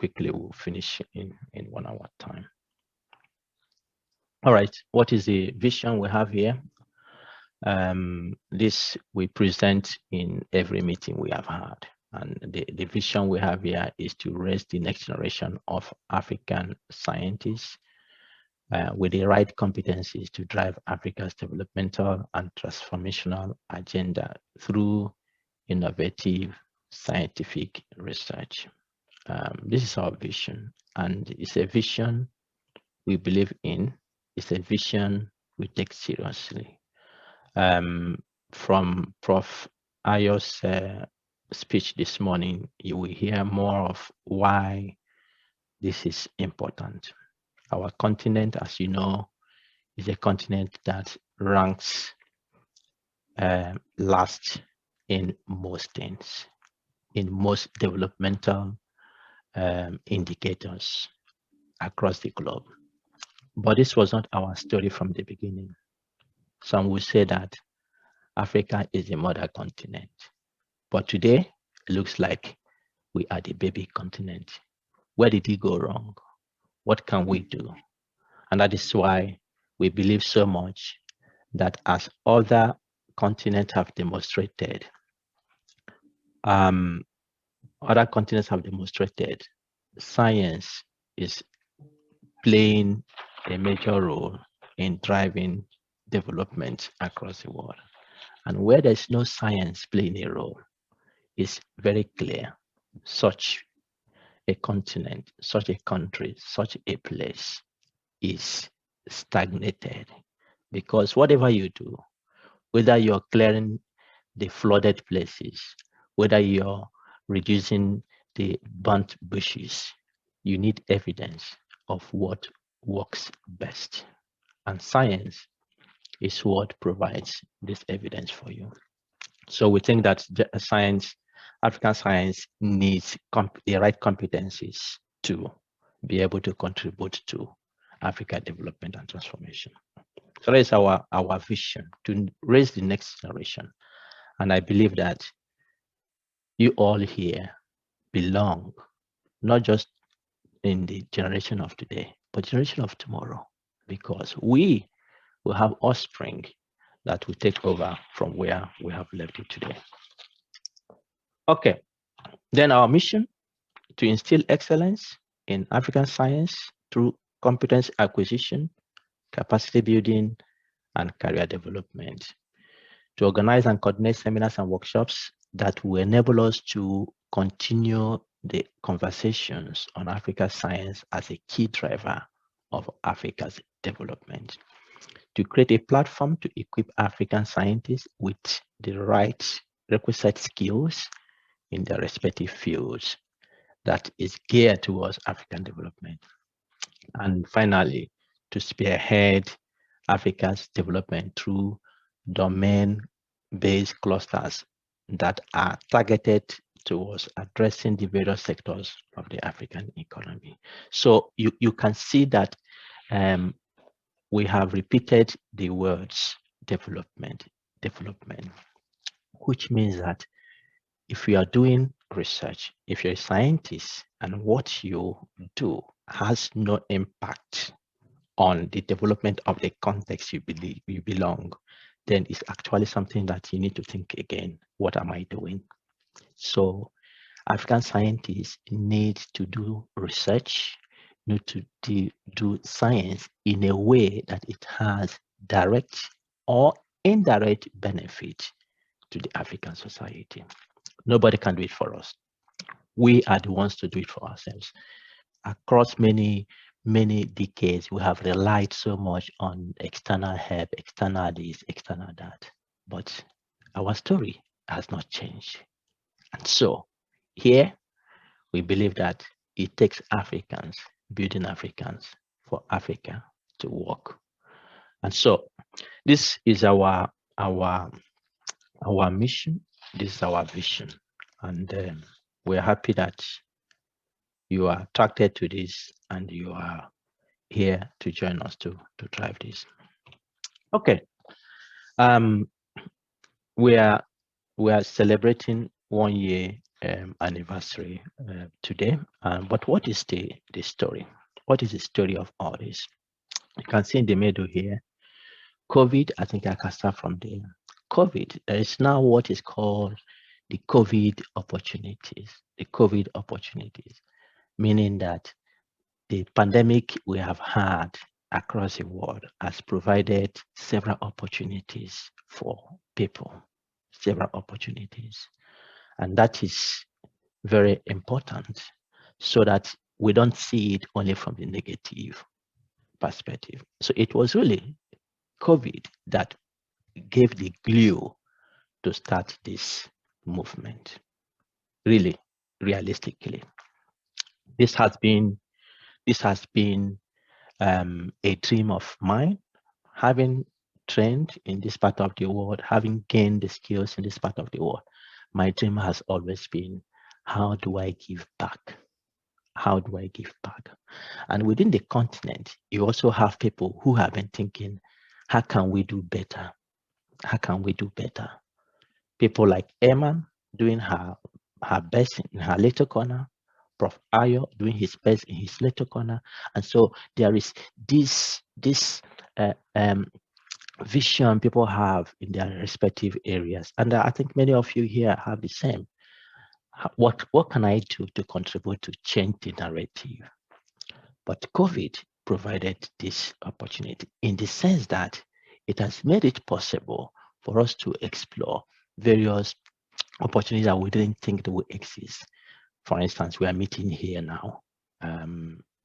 quickly we'll finish in 1 hour time. All right, what is the vision we have here? This we present in every meeting we have had. And the vision we have here is to raise the next generation of African scientists with the right competencies to drive Africa's developmental and transformational agenda through innovative scientific research. This is our vision, and it's a vision we believe in. It's a vision we take seriously. From Prof. Ayo's speech this morning, you will hear more of why this is important. Our continent, as you know, is a continent that ranks last in most things, in most developmental indicators across the globe. But this was not our story from the beginning. Some will say that Africa is the mother continent, but today it looks like we are the baby continent. Where did it go wrong? What can we do? And that is why we believe so much that as other continents have demonstrated, science is playing a major role in driving development across the world. And where there's no science playing a role, it's very clear such a continent, such a country, such a place is stagnated. Because whatever you do, whether you're clearing the flooded places, whether you're reducing the burnt bushes, you need evidence of what works best. And science is what provides this evidence for you. So we think that science, African science, needs the right competencies to be able to contribute to Africa development and transformation. So that is our vision, to raise the next generation. And I believe that you all here belong, not just in the generation of today, but generation of tomorrow, because we will have offspring that will take over from where we have left it today. Okay, then our mission: to instill excellence in African science through competence acquisition, capacity building, and career development. To organize and coordinate seminars and workshops that will enable us to continue the conversations on African science as a key driver of Africa's development. To create a platform to equip African scientists with the right requisite skills in their respective fields that is geared towards African development. And finally, to spearhead Africa's development through domain-based clusters that are targeted towards addressing the various sectors of the African economy. So you can see that we have repeated the words development, which means that if you are doing research, if you're a scientist and what you do has no impact on the development of the context you belong, then it's actually something that you need to think again. What am I doing? So African scientists need to do research, need to do science in a way that it has direct or indirect benefit to the African society. Nobody can do it for us. We are the ones to do it for ourselves. Across many decades, we have relied so much on external help, external this, external that. But our story has not changed. And so here, we believe that it takes Africans, building Africans, for Africa to work. And so this is our mission. This is our vision. And we're happy that you are attracted to this and you are here to join us to drive this. Okay. We are celebrating 1 year anniversary today. But what is the story? What is the story of all this? You can see in the middle here, COVID. I think I can start from there. COVID, there is now what is called the COVID opportunities. The COVID opportunities, meaning that the pandemic we have had across the world has provided several opportunities for people, several opportunities. And that is very important so that we don't see it only from the negative perspective. So it was really COVID that gave the glue to start this movement. Really, realistically, this has been a dream of mine, having trained in this part of the world, having gained the skills in this part of the world. My dream has always been, how do I give back? How do I give back? And within the continent, you also have people who have been thinking, how can we do better? How can we do better? People like Emma doing her best in her little corner, Prof. Ayo doing his best in his little corner. And so there is this vision people have in their respective areas. And I think many of you here have the same. What can I do to contribute to change the narrative? But COVID provided this opportunity in the sense that it has made it possible for us to explore various opportunities that we didn't think that would exist. For instance, we are meeting here now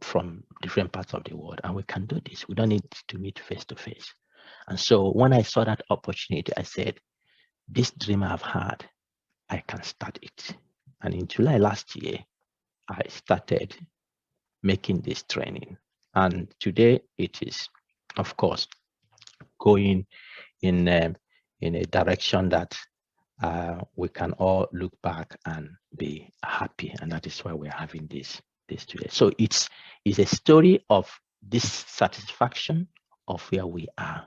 from different parts of the world, and we can do this. We don't need to meet face to face. And so when I saw that opportunity, I said, this dream I've had, I can start it. And in July last year, I started making this training. And today it is, of course, going in a direction that we can all look back and be happy. And that is why we're having this today. So it's a story of dissatisfaction of where we are.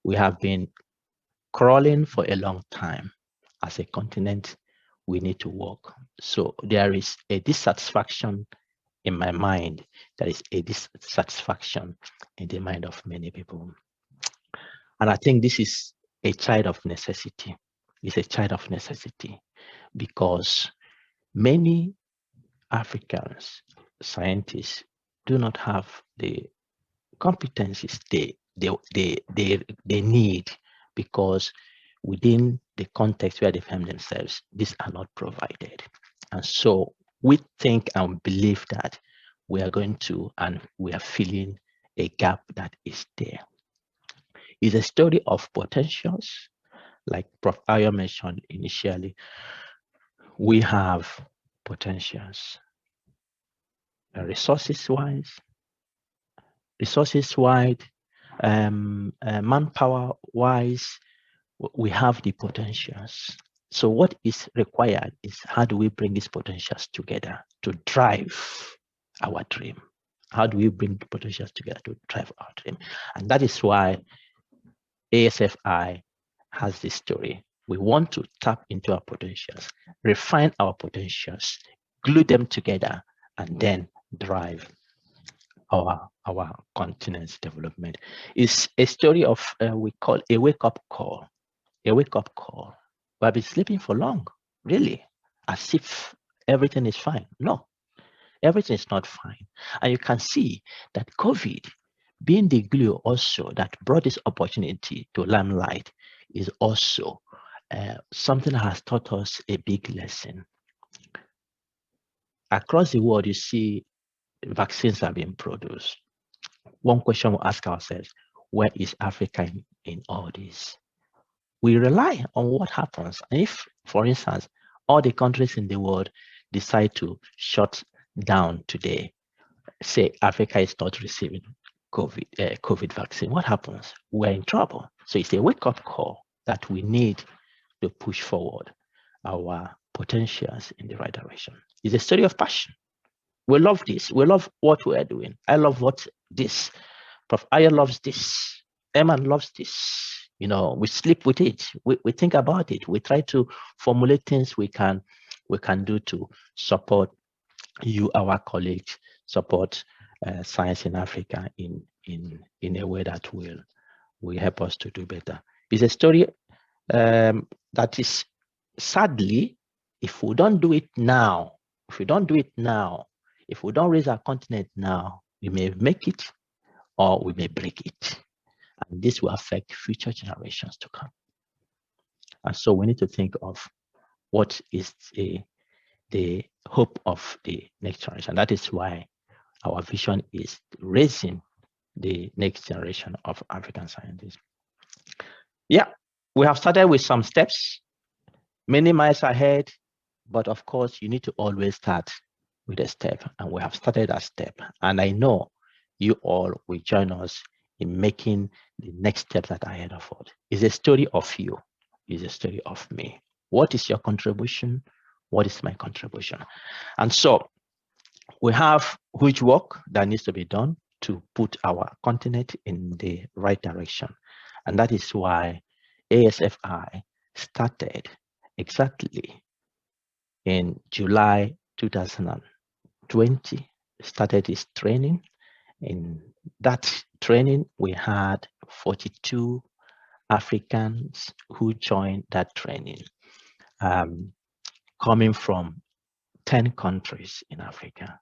We have been crawling for a long time. As a continent, we need to work. So there is a dissatisfaction in my mind. There is a dissatisfaction in the mind of many people. And I think this is a child of necessity. It's a child of necessity because many Africans, scientists, do not have the competencies they need, because within the context where they find themselves, these are not provided. And so we think and believe that we are going to, and we are filling a gap that is there. It's a story of potentials, like Prof. Ayo mentioned initially. We have potentials, resources-wise, manpower-wise, we have the potentials. So what is required is, how do we bring these potentials together to drive our dream? How do we bring the potentials together to drive our dream? And that is why ASFI has this story. We want to tap into our potentials, refine our potentials, glue them together, and then drive our continent's development. It's a story of we call a wake-up call. A wake-up call. We have been sleeping for long, really, as if everything is fine. No, everything is not fine. And you can see that COVID, being the glue also that brought this opportunity to limelight, is also something that has taught us a big lesson. Across the world, you see vaccines are being produced. One question we ask ourselves, where is Africa in all this? We rely on what happens. If, for instance, all the countries in the world decide to shut down today, say Africa is not receiving COVID vaccine, what happens? We're in trouble. So it's a wake-up call that we need to push forward our potentials in the right direction. It's a story of passion. We love this. We love what we are doing. I love what this. Prof. Aya loves this. Eman loves this. You know, we sleep with it. We think about it. We try to formulate things we can we can do to support you, our colleagues, support science in Africa in a way that will help us to do better. It's a story that is, sadly, if we don't do it now, if we don't raise our continent now, we may make it or we may break it. And this will affect future generations to come. And so we need to think of what is the hope of the next generation. That is why our vision is raising the next generation of African scientists. Yeah, we have started with some steps, many miles ahead, but of course, you need to always start with a step, and we have started a step. And I know you all will join us in making the next step that are ahead of us. It's a story of you, it's a story of me. What is your contribution? What is my contribution? And so we have huge work that needs to be done to put our continent in the right direction. And that is why ASFI started exactly in July 2020, started its training. In that training, we had 42 Africans who joined that training, coming from 10 countries in Africa.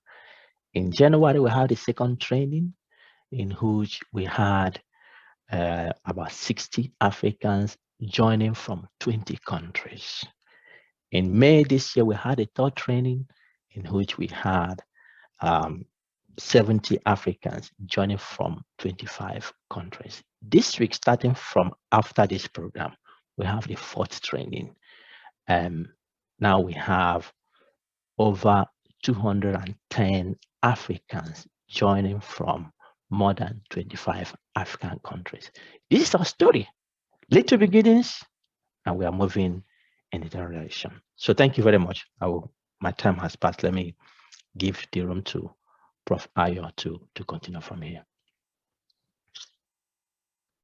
In January, we had a second training in which we had about 60 Africans joining from 20 countries. In May this year, we had a third training in which we had 70 Africans joining from 25 countries. This week, starting from after this program, we have the fourth training. Now we have over 210 Africans joining from more than 25 African countries. This is our story. Little beginnings, and we are moving in the direction. So thank you very much. My time has passed. Let me give the room to Prof. Ayo to continue from here.